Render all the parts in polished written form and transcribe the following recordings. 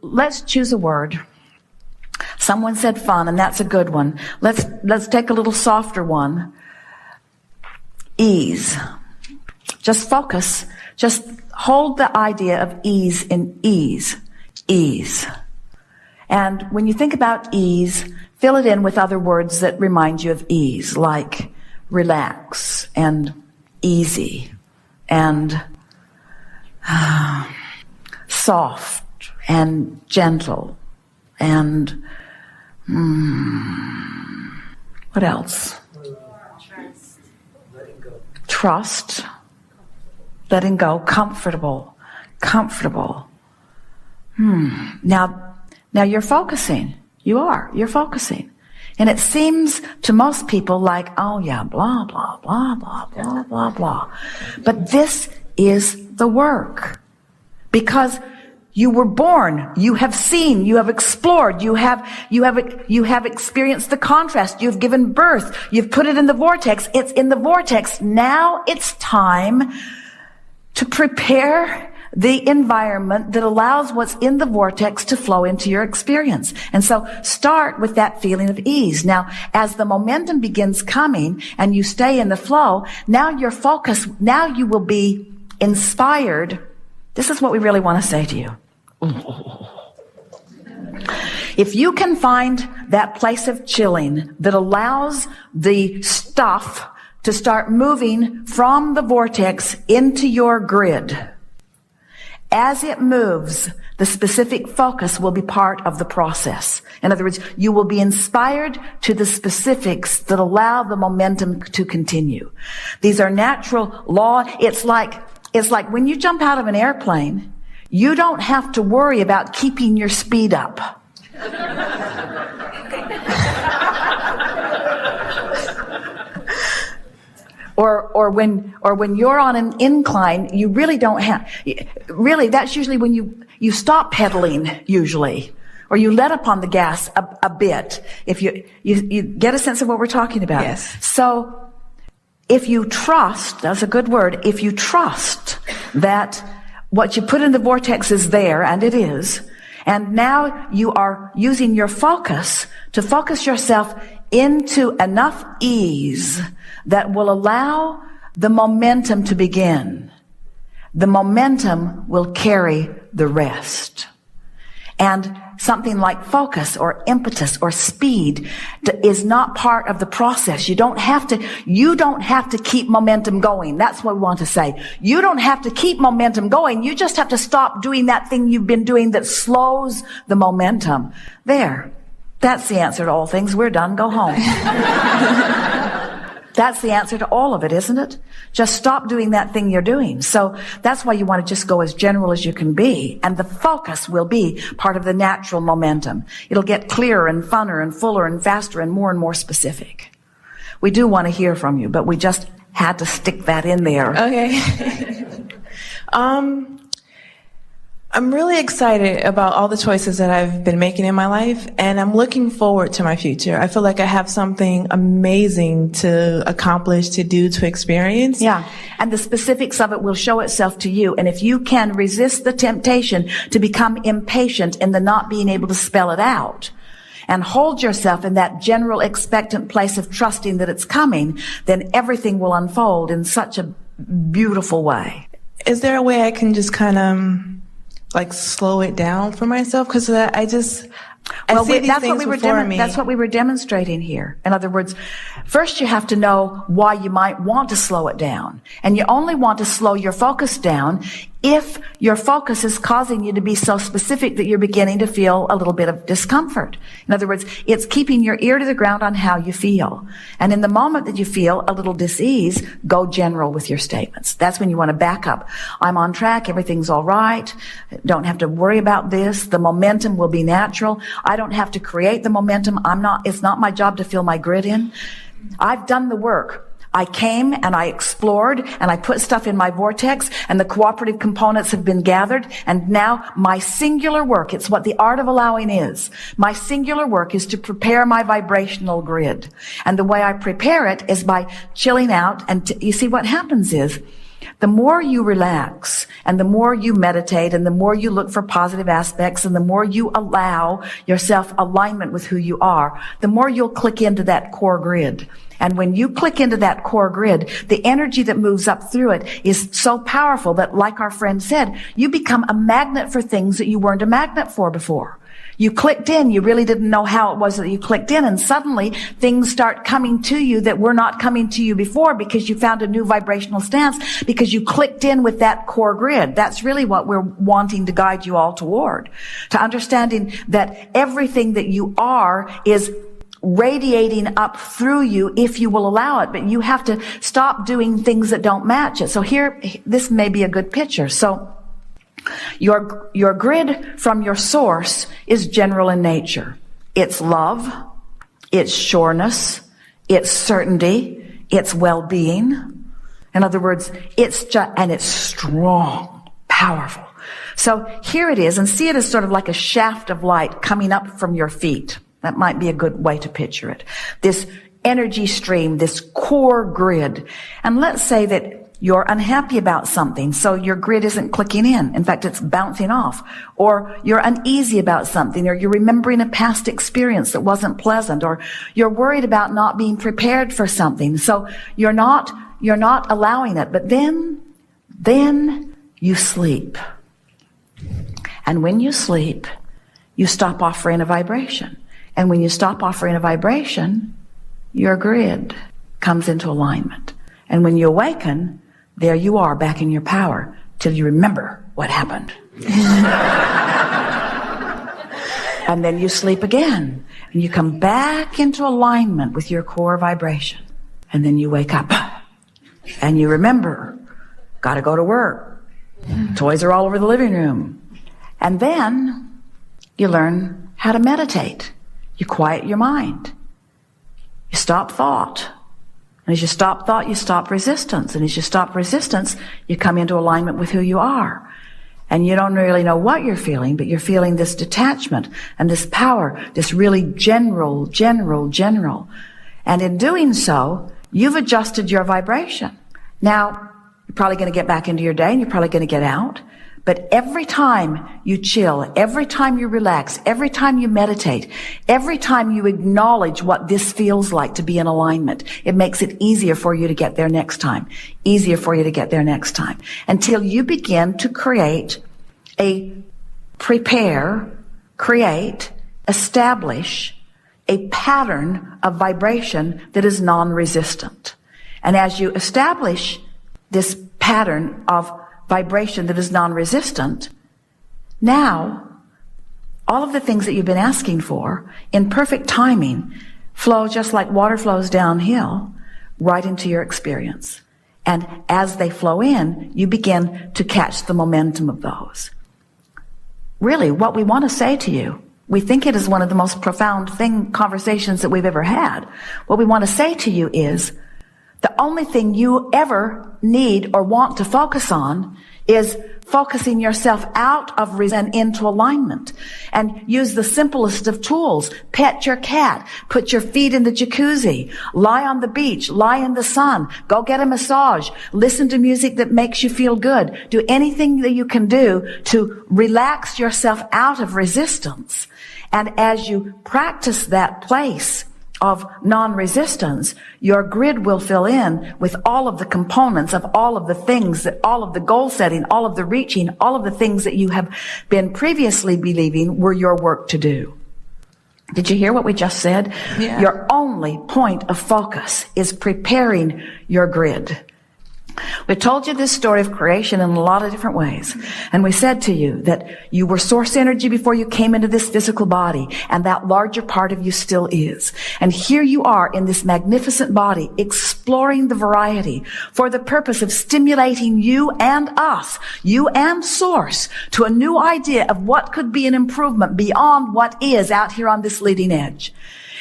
let's choose a word. Someone said fun, and that's a good one. Let's take a little softer one. Ease. Just focus. Just hold the idea of ease in ease. Ease. And when you think about ease, fill it in with other words that remind you of ease, like relax and easy and soft and gentle and what else? Trust. Letting go. Comfortable. Now you're focusing. You're focusing. And it seems to most people like, oh yeah, blah, blah, blah, blah, blah, blah, blah. But this is the work. Because you were born, you have seen, you have explored, you have experienced the contrast, you've given birth, you've put it in the vortex, it's in the vortex. Now it's time to prepare the environment that allows what's in the vortex to flow into your experience. And so start with that feeling of ease. Now, as the momentum begins coming and you stay in the flow, now your focus, now you will be inspired. This is what we really want to say to you. If you can find that place of chilling that allows the stuff to start moving from the vortex into your grid, as it moves, the specific focus will be part of the process. In other words, you will be inspired to the specifics that allow the momentum to continue. These are natural law. It's like when you jump out of an airplane, you don't have to worry about keeping your speed up. Or when you're on an incline, you really don't have, really that's usually when you stop pedaling usually, or you let up on the gas a bit. If you get a sense of what we're talking about. Yes. So if you trust, that's a good word, if you trust that what you put in the vortex is there, and it is, and now you are using your focus to focus yourself into enough ease that will allow the momentum to begin. The momentum will carry the rest. And something like focus or impetus or speed is not part of the process. You don't have to keep momentum going. That's what we want to say. You don't have to keep momentum going. You just have to stop doing that thing you've been doing that slows the momentum. There. That's the answer to all things. We're done. Go home. That's the answer to all of it, isn't it? Just stop doing that thing you're doing. So that's why you want to just go as general as you can be. And the focus will be part of the natural momentum. It'll get clearer and funner and fuller and faster and more specific. We do want to hear from you, but we just had to stick that in there. Okay. I'm really excited about all the choices that I've been making in my life, and I'm looking forward to my future. I feel like I have something amazing to accomplish, to do, to experience. Yeah, and the specifics of it will show itself to you. And if you can resist the temptation to become impatient in the not being able to spell it out, and hold yourself in that general expectant place of trusting that it's coming, then everything will unfold in such a beautiful way. Is there a way I can just kind of slow it down for myself? Because I see these things before me. That's what we were demonstrating here. In other words, first you have to know why you might want to slow it down. And you only want to slow your focus down if your focus is causing you to be so specific that you're beginning to feel a little bit of discomfort. In other words, it's keeping your ear to the ground on how you feel. And in the moment that you feel a little dis-ease, go general with your statements. That's when you want to back up. I'm on track. Everything's all right. Don't have to worry about this. The momentum will be natural. I don't have to create the momentum. It's not my job to fill my grid in. I've done the work. I came and I explored and I put stuff in my vortex and the cooperative components have been gathered, and now my singular work, it's what the art of allowing is. My singular work is to prepare my vibrational grid. And the way I prepare it is by chilling out, and you see what happens is The more you relax and the more you meditate and the more you look for positive aspects and the more you allow yourself alignment with who you are, the more you'll click into that core grid. And when you click into that core grid, the energy that moves up through it is so powerful that, like our friend said, you become a magnet for things that you weren't a magnet for before. You clicked in, you really didn't know how it was that you clicked in, and suddenly things start coming to you that were not coming to you before because you found a new vibrational stance, because you clicked in with that core grid. That's really what we're wanting to guide you all toward. To understanding that everything that you are is radiating up through you if you will allow it, but you have to stop doing things that don't match it. So here, this may be a good picture. So your grid from your source is general in nature. It's love, it's sureness, it's certainty, it's well-being. In other words, and it's strong, powerful. So here it is, and see it as sort of like a shaft of light coming up from your feet. That might be a good way to picture it. This energy stream, this core grid. And let's say that you're unhappy about something, so your grid isn't clicking in. In fact, it's bouncing off. Or you're uneasy about something, or you're remembering a past experience that wasn't pleasant, or you're worried about not being prepared for something. So you're not allowing it. But then you sleep. And when you sleep, you stop offering a vibration. And when you stop offering a vibration, your grid comes into alignment. And when you awaken, there you are back in your power till you remember what happened. And then you sleep again. And you come back into alignment with your core vibration. And then you wake up. And you remember, got to go to work. Toys are all over the living room. And then you learn how to meditate. You quiet your mind. You stop thought. And as you stop thought, you stop resistance. And as you stop resistance, you come into alignment with who you are. And you don't really know what you're feeling, but you're feeling this detachment and this power, this really general. And in doing so, you've adjusted your vibration. Now, you're probably going to get back into your day and you're probably going to get out. But every time you chill, every time you relax, every time you meditate, every time you acknowledge what this feels like to be in alignment, it makes it easier for you to get there next time. Easier for you to get there next time. Until you begin to establish a pattern of vibration that is non-resistant. And as you establish this pattern of vibration that is non-resistant, now all of the things that you've been asking for in perfect timing flow just like water flows downhill right into your experience. And as they flow in, you begin to catch the momentum of those. Really, what we want to say to you, we think it is one of the most profound conversations that we've ever had. What we want to say to you is, the only thing you ever need or want to focus on is focusing yourself out of and into alignment. And use the simplest of tools. Pet your cat. Put your feet in the jacuzzi. Lie on the beach. Lie in the sun. Go get a massage. Listen to music that makes you feel good. Do anything that you can do to relax yourself out of resistance. And as you practice that place of non-resistance, your grid will fill in with all of the components of all of the things, all of the goal setting, all of the reaching, all of the things that you have been previously believing were your work to do. Did you hear what we just said? Yeah. Your only point of focus is preparing your grid. We told you this story of creation in a lot of different ways. And we said to you that you were source energy before you came into this physical body, and that larger part of you still is. And here you are in this magnificent body, exploring the variety for the purpose of stimulating you and us, you and source, to a new idea of what could be an improvement beyond what is out here on this leading edge.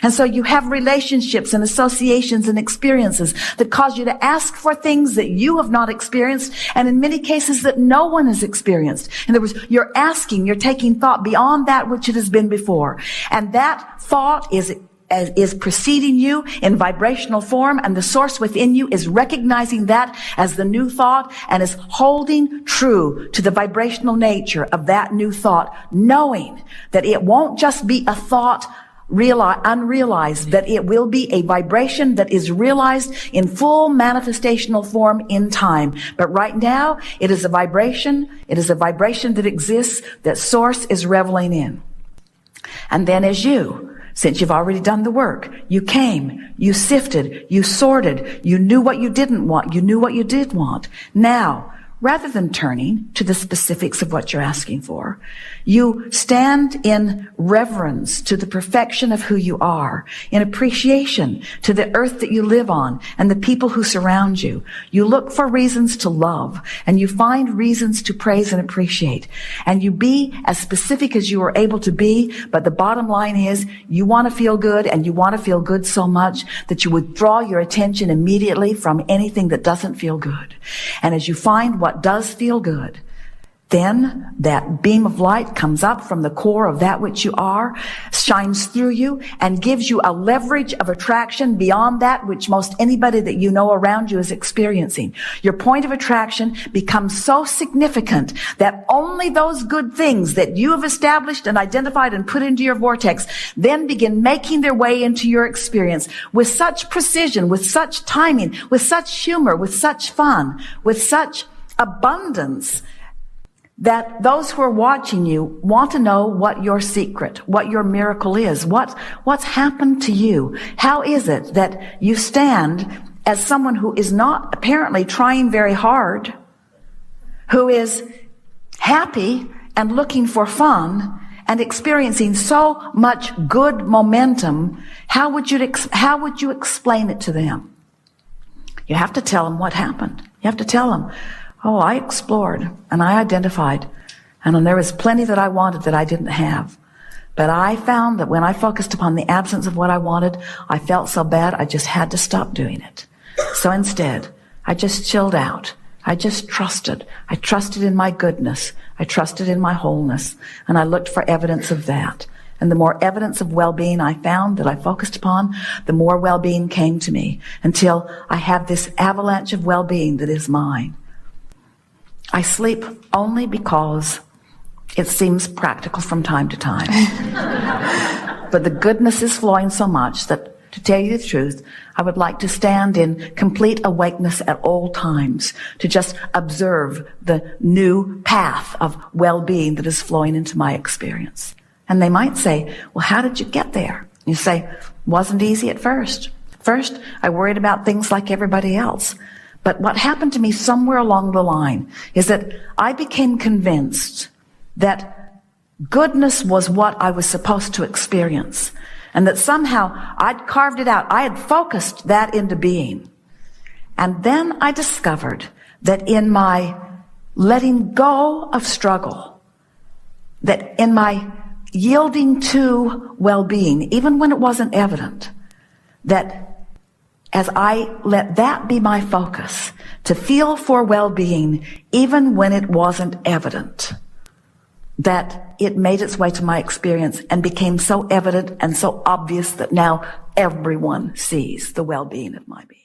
And so you have relationships and associations and experiences that cause you to ask for things that you have not experienced, and in many cases that no one has experienced. In other words, you're taking thought beyond that which it has been before. And that thought is is preceding you in vibrational form, and the source within you is recognizing that as the new thought and is holding true to the vibrational nature of that new thought, knowing that it won't just be a thought unrealized, that it will be a vibration that is realized in full manifestational form in time. But right now, it is a vibration that exists, that source is reveling in. And then since you've already done the work, you came, you sifted, you sorted, you knew what you didn't want, you knew what you did want. Now, rather than turning to the specifics of what you're asking for, you stand in reverence to the perfection of who you are, in appreciation to the earth that you live on and the people who surround you. You look for reasons to love, and you find reasons to praise and appreciate. And you be as specific as you are able to be, but the bottom line is you want to feel good, and you want to feel good so much that you withdraw your attention immediately from anything that doesn't feel good. And as you find what does feel good, then that beam of light comes up from the core of that which you are, shines through you, and gives you a leverage of attraction beyond that which most anybody that you know around you is experiencing. Your point of attraction becomes so significant that only those good things that you have established and identified and put into your vortex then begin making their way into your experience with such precision, with such timing, with such humor, with such fun, with such abundance, that those who are watching you want to know what your secret, what your miracle is, what's happened to you. How is it that you stand as someone who is not apparently trying very hard, who is happy and looking for fun and experiencing so much good momentum? How would you explain it to them? You have to tell them what happened. You have to tell them, oh, I explored and I identified, and there was plenty that I wanted that I didn't have. But I found that when I focused upon the absence of what I wanted, I felt so bad I just had to stop doing it. So instead, I just chilled out. I just trusted. I trusted in my goodness. I trusted in my wholeness. And I looked for evidence of that. And the more evidence of well-being I found that I focused upon, the more well-being came to me, until I have this avalanche of well-being that is mine. I sleep only because it seems practical from time to time. But the goodness is flowing so much that, to tell you the truth, I would like to stand in complete awakeness at all times, to just observe the new path of well-being that is flowing into my experience. And they might say, well, how did you get there? You say, wasn't easy at first. First, I worried about things like everybody else. But what happened to me somewhere along the line is that I became convinced that goodness was what I was supposed to experience, and that somehow I'd carved it out. I had focused that into being. And then I discovered that in my letting go of struggle, that in my yielding to well-being, even when it wasn't evident, that as I let that be my focus, to feel for well-being, even when it wasn't evident, that it made its way to my experience and became so evident and so obvious that now everyone sees the well-being of my being.